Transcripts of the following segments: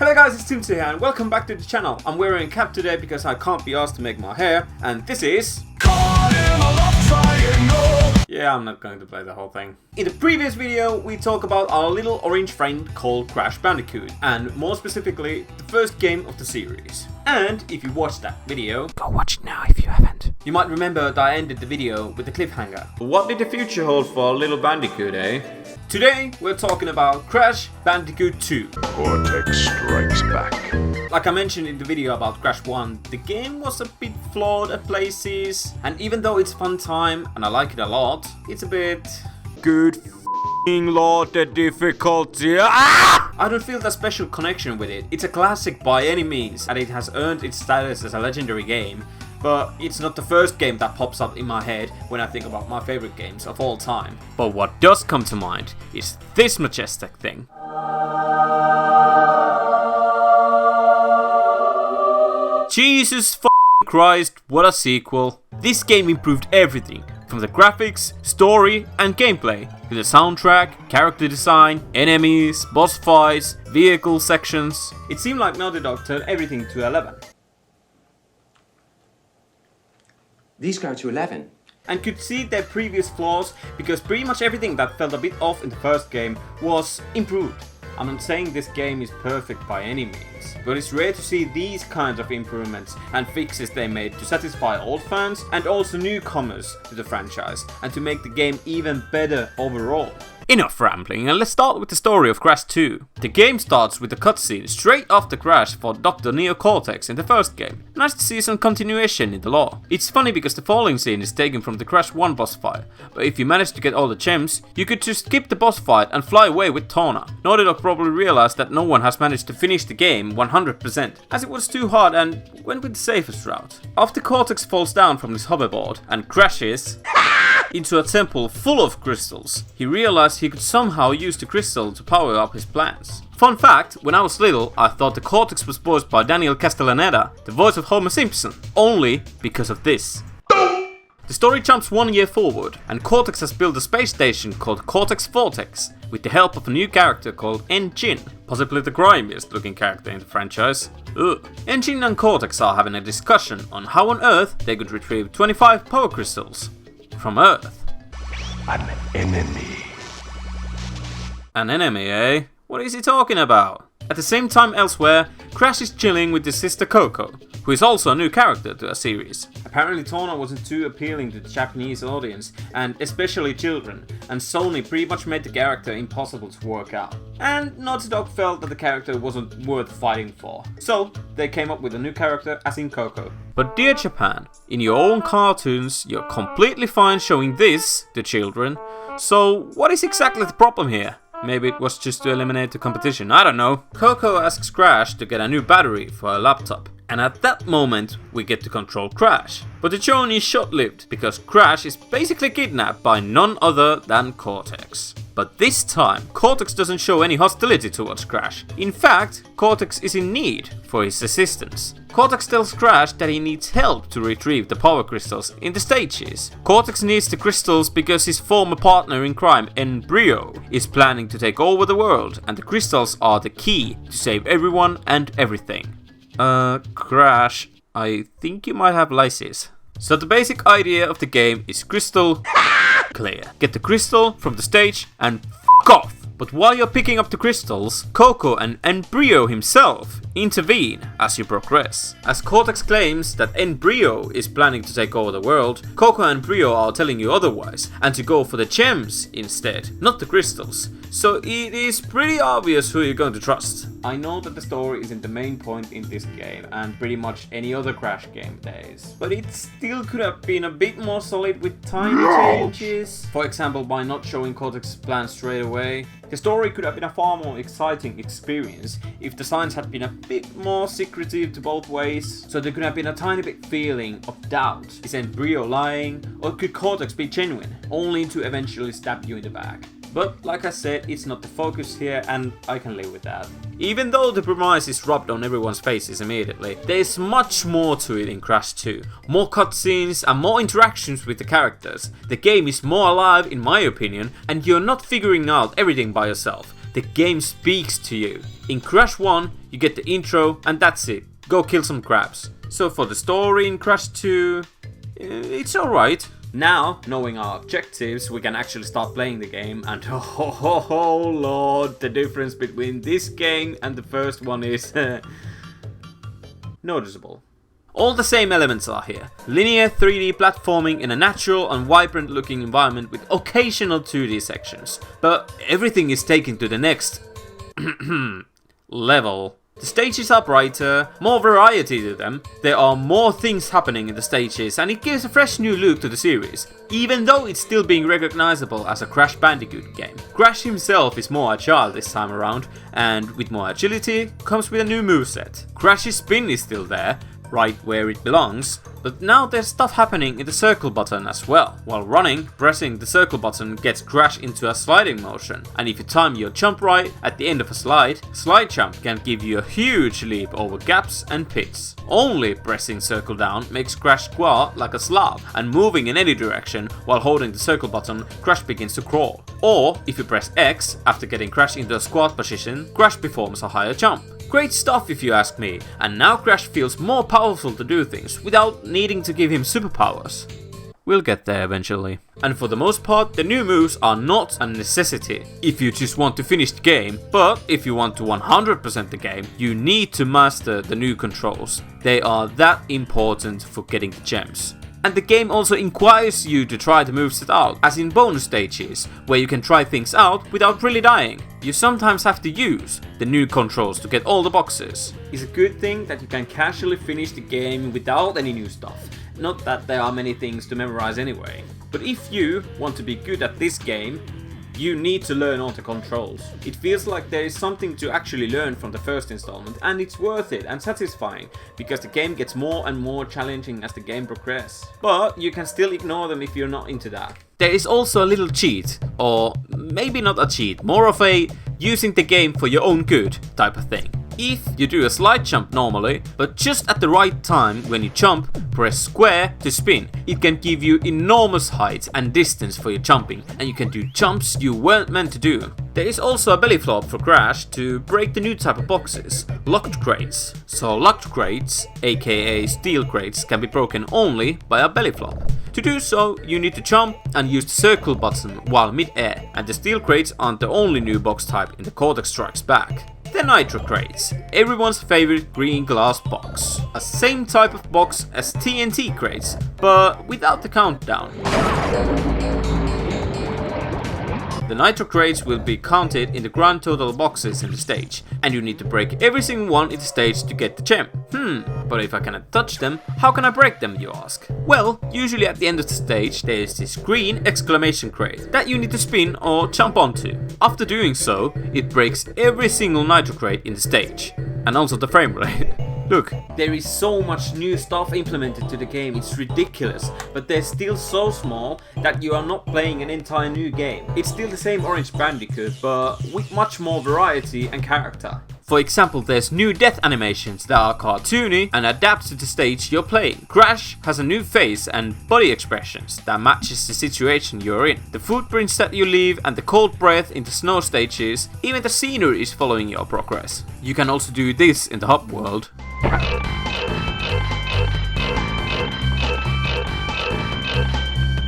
Hello guys, it's Tumtse here and welcome back to the channel. I'm wearing a cap today because I can't be asked to make my hair, and this is... Yeah, I'm not going to play the whole thing. In the previous video, we talked about our little orange friend called CrashBandicoot, and more specifically, the first game of the series. And if you watched that video, go watch it now if you haven't. You might remember that I ended the video with a cliffhanger. What did the future hold for our little Bandicoot, eh? Today, we're talking about Crash Bandicoot 2. Cortex Strikes Back. Like I mentioned in the video about Crash 1, the game was a bit flawed at places, and even though it's a fun time and I like it a lot, it's a bit... Good f***ing lord, the difficulty. I don't feel that special connection with it. It's a classic by any means, and it has earned its status as a legendary game, but it's not the first game that pops up in my head when I think about my favorite games of all time. But what does come to mind is this majestic thing. Jesus f***ing Christ, what a sequel. This game improved everything, from the graphics, story and gameplay, to the soundtrack, character design, enemies, boss fights, vehicle sections. It seemed like Naughty Dog turned everything to 11. These go to 11. And could see their previous flaws because pretty much everything that felt a bit off in the first game was improved. I'm not saying this game is perfect by any means, but it's rare to see these kinds of improvements and fixes they made to satisfy old fans and also newcomers to the franchise, and to make the game even better overall. Enough rambling, and let's start with the story of Crash 2. The game starts with a cutscene straight after Crash fought Dr. Neo Cortex in the first game. Nice to see some continuation in the lore. It's funny because the falling scene is taken from the Crash 1 boss fight, but if you manage to get all the gems, you could just skip the boss fight and fly away with Tawna. Naughty Dog probably realized that no one has managed to finish the game 100%, as it was too hard and went with the safest route. After Cortex falls down from his hoverboard and crashes into a temple full of crystals, he realized he could somehow use the crystal to power up his plans. Fun fact, when I was little, I thought the Cortex was voiced by Daniel Castellaneta, the voice of Homer Simpson, only because of this. The story jumps 1 year forward, and Cortex has built a space station called Cortex Vortex, with the help of a new character called N-Gin, possibly the grimiest looking character in the franchise. Ugh. N-Gin and Cortex are having a discussion on how on Earth they could retrieve 25 power crystals from Earth. An enemy. An enemy, eh? What is he talking about? At the same time elsewhere, Crash is chilling with his sister Coco, who is also a new character to a series. Apparently Tawna wasn't too appealing to the Japanese audience, and especially children, and Sony pretty much made the character impossible to work out. And Naughty Dog felt that the character wasn't worth fighting for, so they came up with a new character, as in Coco. But dear Japan, in your own cartoons, you're completely fine showing this to children, so what is exactly the problem here? Maybe it was just to eliminate the competition, I don't know. Coco asks Crash to get a new battery for her laptop, and at that moment we get to control Crash. But the journey is short-lived because Crash is basically kidnapped by none other than Cortex. But this time, Cortex doesn't show any hostility towards Crash. In fact, Cortex is in need for his assistance. Cortex tells Crash that he needs help to retrieve the power crystals in the stages. Cortex needs the crystals because his former partner in crime, Embryo, is planning to take over the world, and the crystals are the key to save everyone and everything. Crash, I think you might have lysis. So the basic idea of the game is crystal clear. Get the crystal from the stage and f*** off. But while you're picking up the crystals, Coco and Embryo himself intervene as you progress. As Cortex claims that Embryo is planning to take over the world, Coco and Embryo are telling you otherwise, and to go for the gems instead, not the crystals. So it is pretty obvious who you're going to trust. I know that the story isn't the main point in this game, and pretty much any other Crash game days, but it still could have been a bit more solid with tiny changes. For example, by not showing Cortex's plan straight away. The story could have been a far more exciting experience if the signs had been a bit more secretive to both ways, so there could have been a tiny bit feeling of doubt. Is Embryo lying, or could Cortex be genuine, only to eventually stab you in the back? But like I said, it's not the focus here, and I can live with that. Even though the premise is rubbed on everyone's faces immediately, there's much more to it in Crash 2. More cutscenes and more interactions with the characters. The game is more alive in my opinion, and you're not figuring out everything by yourself. the game speaks to you. In Crash 1, you get the intro and that's it. Go kill some crabs. So for the story in Crash 2, it's alright. Now, knowing our objectives, we can actually start playing the game, and oh lord, the difference between this game and the first one is noticeable. All the same elements are here. Linear 3D platforming in a natural and vibrant looking environment with occasional 2D sections. But everything is taken to the next level. The stages are brighter, more variety to them, there are more things happening in the stages and it gives a fresh new look to the series, even though it's still being recognizable as a Crash Bandicoot game. Crash himself is more agile this time around, and with more agility comes with a new moveset. Crash's spin is still there, right where it belongs, but now there's stuff happening in the circle button as well. While running, pressing the circle button gets Crash into a sliding motion, and if you time your jump right at the end of a slide jump can give you a huge leap over gaps and pits. Only pressing circle down makes Crash squat like a slab, and moving in any direction while holding the circle button, Crash begins to crawl. Or if you press X after getting Crash into a squat position, Crash performs a higher jump. Great stuff if you ask me, and now Crash feels more powerful to do things without needing to give him superpowers. We'll get there eventually. And for the most part, the new moves are not a necessity if you just want to finish the game, but if you want to 100% the game, you need to master the new controls. They are that important for getting the gems. And the game also inquires you to try the moveset out, as in bonus stages, where you can try things out without really dying. You sometimes have to use the new controls to get all the boxes. It's a good thing that you can casually finish the game without any new stuff. Not that there are many things to memorize anyway. But if you want to be good at this game, you need to learn all the controls. It feels like there is something to actually learn from the first installment, and it's worth it and satisfying, because the game gets more and more challenging as the game progresses. But you can still ignore them if you're not into that. There is also a little cheat, or maybe not a cheat, more of a using the game for your own good type of thing. If you do a slide jump normally, but just at the right time when you jump, press square to spin. It can give you enormous height and distance for your jumping, and you can do jumps you weren't meant to do. There is also a belly flop for Crash to break the new type of boxes, locked crates. So locked crates, aka steel crates, can be broken only by a belly flop. To do so, you need to jump and use the circle button while mid-air, and the steel crates aren't the only new box type in the Cortex Strikes Back. The Nitro crates, everyone's favorite green glass box. A same type of box as TNT crates, but without the countdown. The Nitro crates will be counted in the grand total boxes in the stage, and you need to break every single one in the stage to get the gem. But if I cannot touch them, how can I break them, you ask? Well, usually at the end of the stage there is this green exclamation crate that you need to spin or jump onto. After doing so, it breaks every single Nitro crate in the stage, and also the frame rate. Look, there is so much new stuff implemented to the game, it's ridiculous, but they're still so small that you are not playing an entire new game. It's still the same Orange Bandicoot, but with much more variety and character. For example, there's new death animations that are cartoony and adapt to the stage you're playing. Crash has a new face and body expressions that matches the situation you're in. The footprints that you leave and the cold breath in the snow stages, even the scenery is following your progress. You can also do this in the hub world.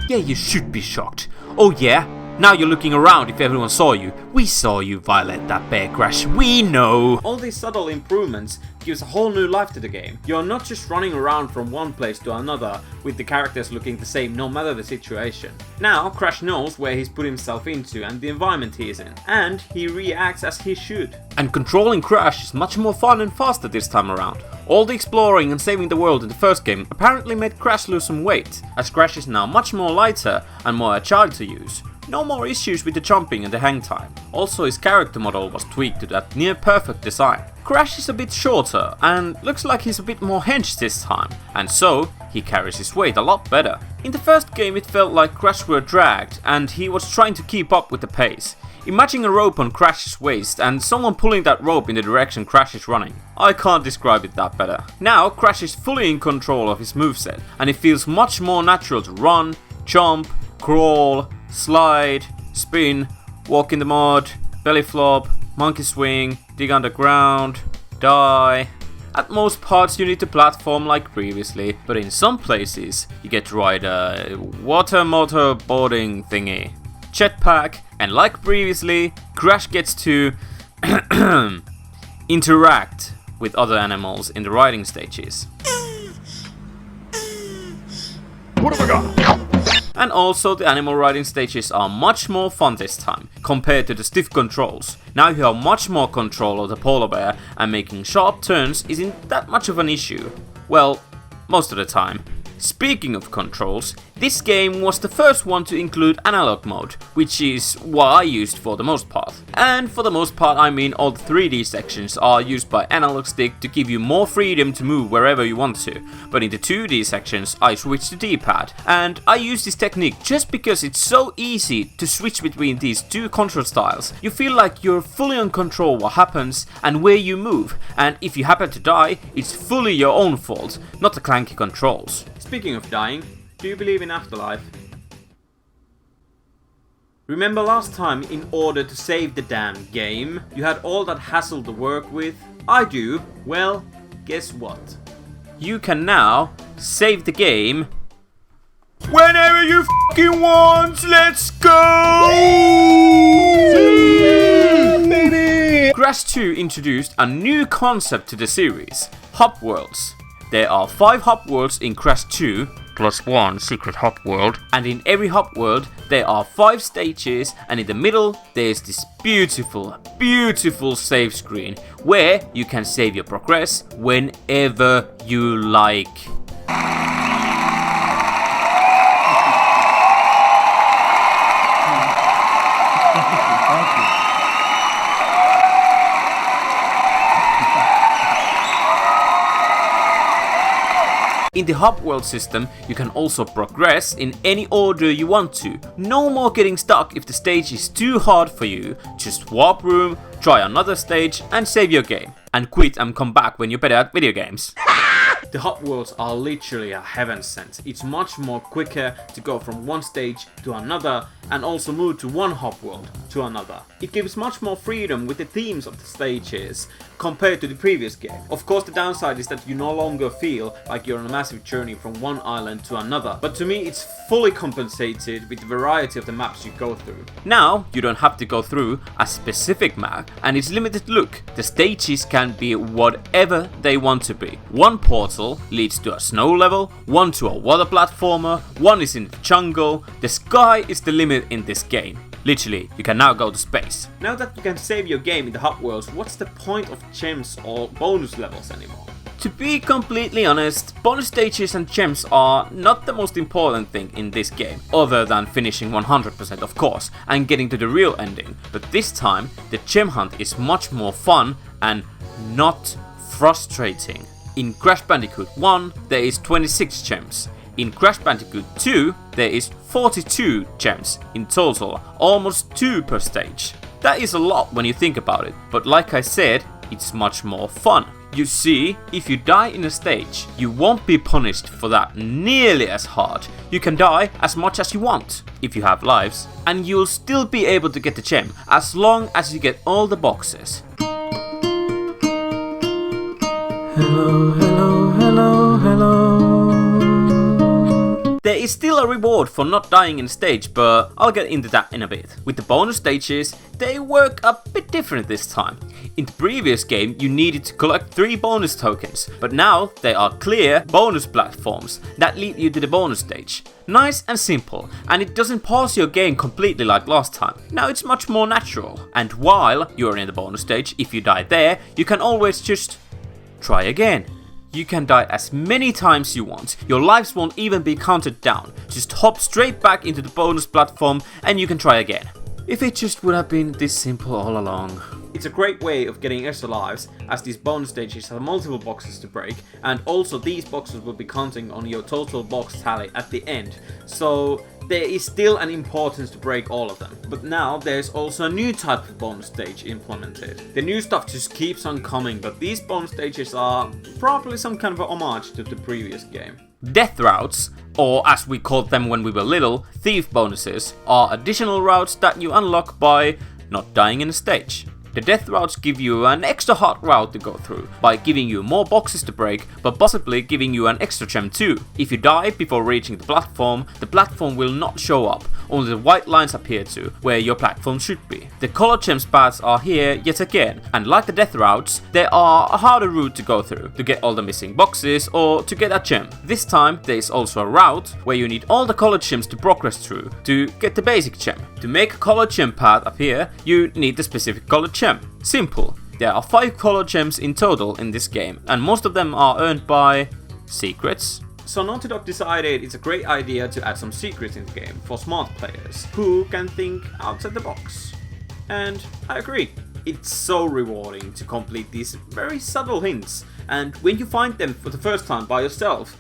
Yeah, you should be shocked. Oh yeah? Now you're looking around if everyone saw you. We saw you violate that bear, Crash. We know. All these subtle improvements gives a whole new life to the game. You're not just running around from one place to another with the characters looking the same no matter the situation. Now Crash knows where he's put himself into and the environment he is in, and he reacts as he should. And controlling Crash is much more fun and faster this time around. All the exploring and saving the world in the first game apparently made Crash lose some weight, as Crash is now much more lighter and more agile to use. No more issues with the jumping and the hang time. Also, his character model was tweaked to that near perfect design. Crash is a bit shorter and looks like he's a bit more hench this time, and so he carries his weight a lot better. In the first game it felt like Crash were dragged and he was trying to keep up with the pace. Imagine a rope on Crash's waist and someone pulling that rope in the direction Crash is running. I can't describe it that better. Now Crash is fully in control of his moveset and it feels much more natural to run, jump, crawl, slide, spin, walk in the mud, belly flop, monkey swing, dig underground, die. At most parts you need to platform like previously, but in some places you get to ride a water motor boarding thingy, jetpack, and like previously, Crash gets to interact with other animals in the riding stages. What have I got? And also the animal riding stages are much more fun this time, compared to the stiff controls. Now you have much more control of the polar bear, and making sharp turns isn't that much of an issue. Well, most of the time. Speaking of controls, this game was the first one to include analog mode, which is what I used for the most part. And for the most part I mean all the 3D sections are used by analog stick to give you more freedom to move wherever you want to, but in the 2D sections I switched to D-pad, and I use this technique just because it's so easy to switch between these two control styles. You feel like you're fully in control what happens and where you move, and if you happen to die, it's fully your own fault, not the clanky controls. Speaking of dying, do you believe in afterlife? Remember last time, in order to save the damn game, you had all that hassle to work with? I do. Well, guess what? You can now save the game whenever you fucking want. Let's go! Baby! Crash 2 introduced a new concept to the series, hub worlds. There are 5 hub worlds in Crash 2, plus 1 secret hub world, and in every hub world there are 5 stages, and in the middle there's this beautiful, beautiful save screen where you can save your progress whenever you like. In the hub world system, you can also progress in any order you want to. No more getting stuck if the stage is too hard for you. Just warp room, try another stage and save your game. And quit and come back when you're better at video games. The hub worlds are literally a heaven sent. It's much more quicker to go from one stage to another and also move to one hub world to another. It gives much more freedom with the themes of the stages compared to the previous game. Of course the downside is that you no longer feel like you're on a massive journey from one island to another, but to me it's fully compensated with the variety of the maps you go through. Now you don't have to go through a specific map and it's limited look. The stages can be whatever they want to be. One portal leads to a snow level, one to a water platformer, one is in the jungle. The sky is the limit in this game. Literally, you can now go to space. Now that you can save your game in the hub worlds, what's the point of gems or bonus levels anymore? To be completely honest, bonus stages and gems are not the most important thing in this game, other than finishing 100% of course, and getting to the real ending. But this time, the gem hunt is much more fun and not frustrating. In Crash Bandicoot 1, there is 26 gems. In Crash Bandicoot 2, there is 42 gems in total, almost 2 per stage. That is a lot when you think about it, but like I said, it's much more fun. You see, if you die in a stage, you won't be punished for that nearly as hard. You can die as much as you want, if you have lives, and you'll still be able to get the gem, as long as you get all the boxes. Hello, hello, hello, hello. There is still a reward for not dying in a stage, but I'll get into that in a bit. With the bonus stages, they work a bit different this time. In the previous game, you needed to collect 3 bonus tokens, but now they are clear bonus platforms that lead you to the bonus stage. Nice and simple, and it doesn't pause your game completely like last time. Now it's much more natural. And while you're in the bonus stage, if you die there, you can always just try again. You can die as many times you want, your lives won't even be counted down. Just hop straight back into the bonus platform and you can try again. If it just would have been this simple all along. It's a great way of getting extra lives, as these bonus stages have multiple boxes to break, and also these boxes will be counting on your total box tally at the end. So there is still an importance to break all of them. But now there's also a new type of bonus stage implemented. The new stuff just keeps on coming, but these bonus stages are probably some kind of a homage to the previous game. Death routes, or as we called them when we were little, thief bonuses, are additional routes that you unlock by not dying in a stage. The death routes give you an extra hard route to go through, by giving you more boxes to break, but possibly giving you an extra gem too. If you die before reaching the platform will not show up, only the white lines appear to, where your platform should be. The color gems paths are here yet again, and like the death routes, they are a harder route to go through, to get all the missing boxes or to get a gem. This time there is also a route where you need all the color gems to progress through to get the basic gem. To make a color gem path appear, you need the specific color gem. Simple. There are 5 color gems in total in this game, and most of them are earned by secrets. So Naughty Dog decided it's a great idea to add some secrets in the game for smart players who can think outside the box. And I agree. It's so rewarding to complete these very subtle hints, and when you find them for the first time by yourself,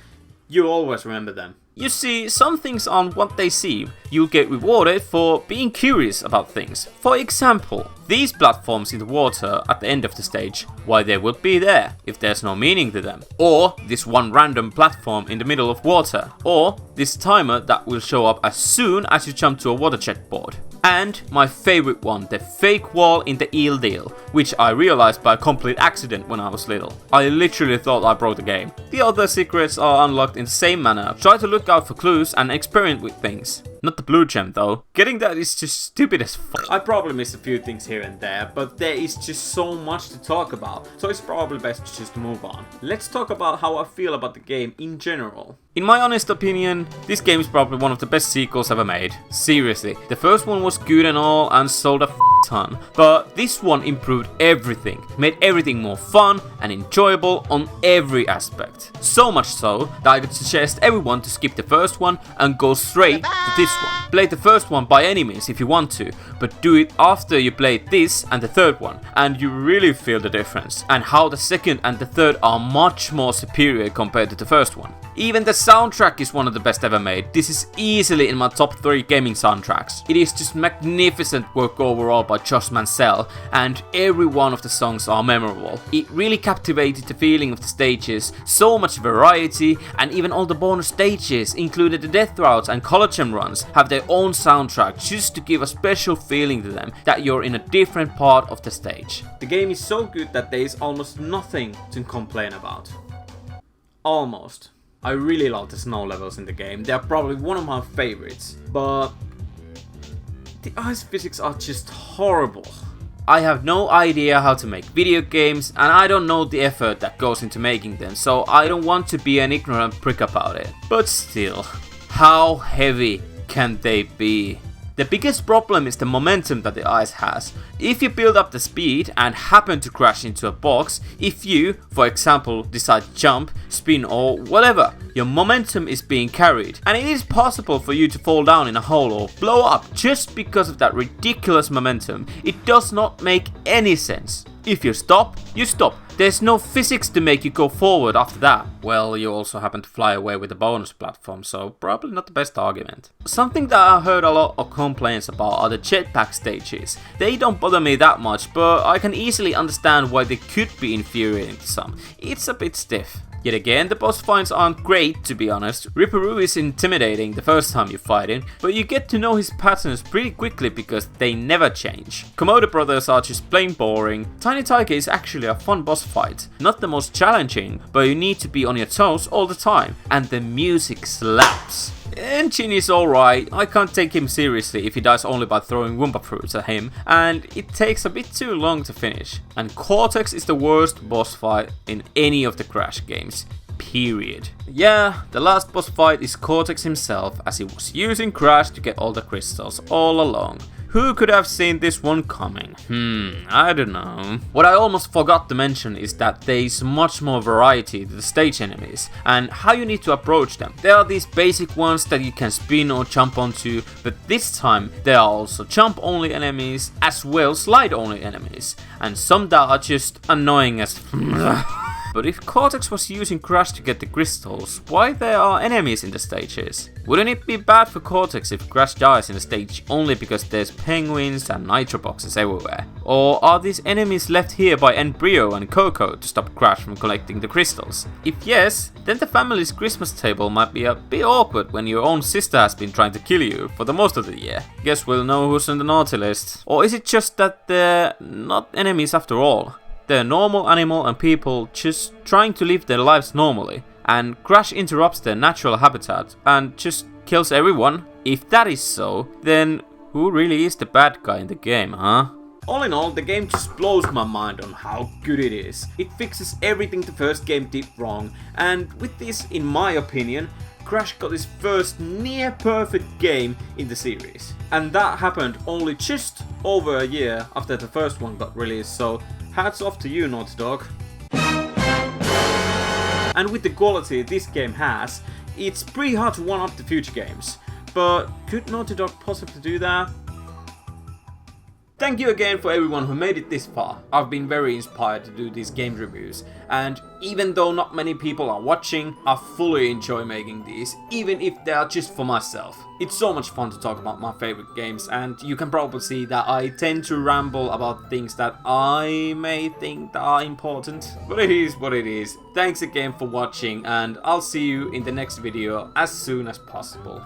you'll always remember them. You see, some things aren't what they seem. You'll get rewarded for being curious about things. For example, these platforms in the water at the end of the stage, why they would be there if there's no meaning to them. Or this one random platform in the middle of water. Or this timer that will show up as soon as you jump to a water jet board. And my favorite one, the fake wall in the eel deal, which I realized by complete accident when I was little. I literally thought I broke the game. The other secrets are unlocked in the same manner. Try to look out for clues and experiment with things. Not the blue gem though. Getting that is just stupid as fuck. I probably missed a few things here and there, but there is just so much to talk about, so it's probably best to just move on. Let's talk about how I feel about the game in general. In my honest opinion, this game is probably one of the best sequels ever made. Seriously, the first one was good and all and sold a ton, but this one improved everything, made everything more fun and enjoyable on every aspect. So much so that I could suggest everyone to skip the first one and go straight to this one. Play the first one by any means if you want to, but do it after you played this and the third one, and you really feel the difference, and how the second and the third are much more superior compared to the first one. Even the soundtrack is one of the best ever made. This is easily in my top 3 gaming soundtracks. It is just magnificent work overall by Josh Mansell, and every one of the songs are memorable. It really captivated the feeling of the stages, so much variety, and even all the bonus stages, including the death routes and color gem runs, have their own soundtrack just to give a special feeling to them that you're in a different part of the stage. The game is so good that there is almost nothing to complain about. Almost. I really love the snow levels in the game. They are probably one of my favorites, but the ice physics are just horrible. I have no idea how to make video games, and I don't know the effort that goes into making them, so I don't want to be an ignorant prick about it. But still, how heavy can they be? The biggest problem is the momentum that the ice has. If you build up the speed and happen to crash into a box, if you, for example, decide to jump, spin or whatever, your momentum is being carried, and it is possible for you to fall down in a hole or blow up just because of that ridiculous momentum. It does not make any sense. If you stop, you stop. There's no physics to make you go forward after that. Well, you also happen to fly away with a bonus platform, so probably not the best argument. Something that I heard a lot of complaints about are the jetpack stages. They don't bother me that much, but I can easily understand why they could be infuriating to some. It's a bit stiff. Yet again, the boss fights aren't great, to be honest. Ripperoo is intimidating the first time you fight him, but you get to know his patterns pretty quickly because they never change. Komodo brothers are just plain boring. Tiny Tiger is actually a fun boss fight. Not the most challenging, but you need to be on your toes all the time. And the music slaps. Engine is alright, I can't take him seriously if he dies only by throwing Wumpa fruits at him, and it takes a bit too long to finish. And Cortex is the worst boss fight in any of the Crash games. Period. Yeah, the last boss fight is Cortex himself, as he was using Crash to get all the crystals all along. Who could have seen this one coming? I don't know. What I almost forgot to mention is that there is much more variety to the stage enemies and how you need to approach them. There are these basic ones that you can spin or jump onto, but this time there are also jump only enemies as well slide only enemies, and some that are just annoying as But if Cortex was using Crash to get the crystals, why there are enemies in the stages? Wouldn't it be bad for Cortex if Crash dies in a stage only because there's penguins and nitro boxes everywhere? Or are these enemies left here by Embryo and Coco to stop Crash from collecting the crystals? If yes, then the family's Christmas table might be a bit awkward when your own sister has been trying to kill you for the most of the year. Guess we'll know who's on the naughty list. Or is it just that they're not enemies after all? They're normal animal and people just trying to live their lives normally, and Crash interrupts their natural habitat and just kills everyone? If that is so, then who really is the bad guy in the game, huh? All in all, the game just blows my mind on how good it is. It fixes everything the first game did wrong, and with this, in my opinion, Crash got his first near perfect game in the series. And that happened only just over a year after the first one got released, so hats off to you, Naughty Dog. And with the quality this game has, it's pretty hard to one-up the future games. But could Naughty Dog possibly do that? Thank you again for everyone who made it this far. I've been very inspired to do these game reviews, and even though not many people are watching, I fully enjoy making these, even if they are just for myself. It's so much fun to talk about my favorite games, and you can probably see that I tend to ramble about things that I may think that are important. But it is what it is. Thanks again for watching, and I'll see you in the next video as soon as possible.